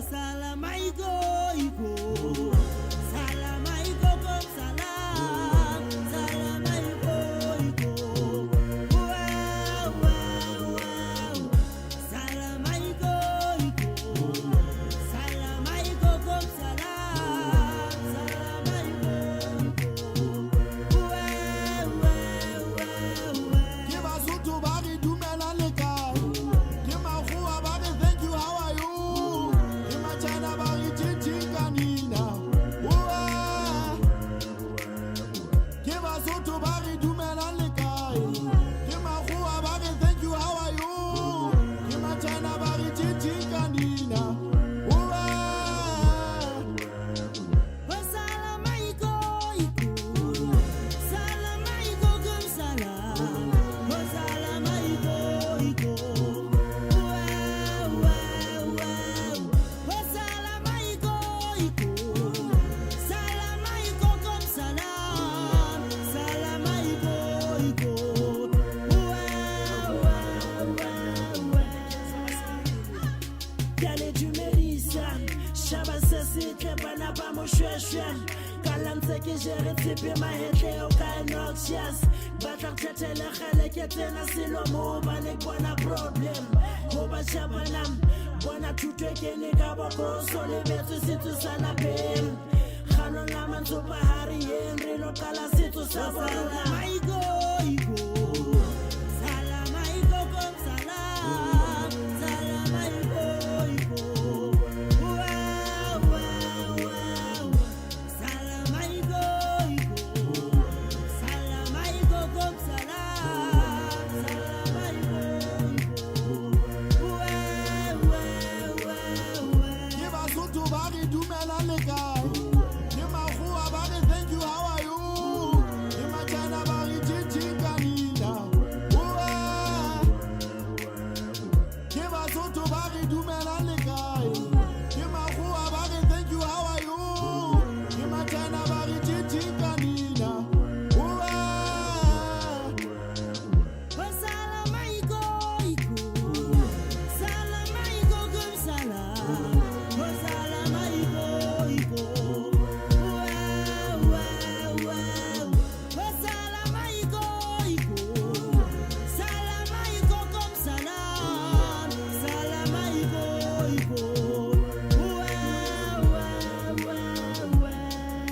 Salama iko salama iko kom salam salama iko wow wow wow salama iko kom salam salama iko wow wow wow Give us to body do melaleka. Give my who body thank you how are you? Give my China body chichikanina. Give us to body do melaleka. Give my who body thank you how are you? Give my China body chichikanina. salama iko salama iko kom salam salama iko wow wow wow salama iko kom salam salama iko wow wow wow Kale du Mélissa, Shabasa Sitre, Banaba Moshweshwem, Kalamse qui gère Tipi Mahete, Okainoxias, Batak Tetele Haleketena Silomo, Banek Bona Problem, Koba Shabanam, Bona Tutre Kenika Boko, Soli Betu Situ Sanapim, Hanon Laman Supahari, Henry Lokala Situ Savana, Maigo, Salama Iko Kom Salam, Salama Iko wow wow wow Salama Iko Kom Salam, Salama Iko wow wow wow Give us to body do melaleka. Give my who body thank you how are you? Give my China body chichikanina. Give us to body do melaleka. Give my who body thank you how are you? Give my China body chichikanina. Salama iko salama iko kom salam salama iko wow wow wow salama iko kom salam salama iko wow wow wow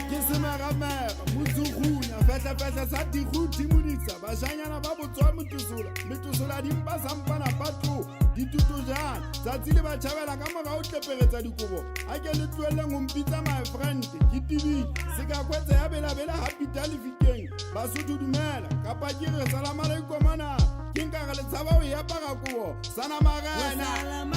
Kisimeramer, Mutsuhuna, Feta Sati Ruti Munitsa, Bashanyana Babutua Mutusula, Mitusula Dimba Sampana Patu, Ditutujan, Satili Bachavela Kamara out the Pereza Dukubo. I can look to a long pizza, my friend, Kitivi, Sikakweta Bella Bella Happy Talifiking, Basutu Dumel, Kapajir, Salamale Komana, Kinka Savawi Aparakuo, Sana Marana.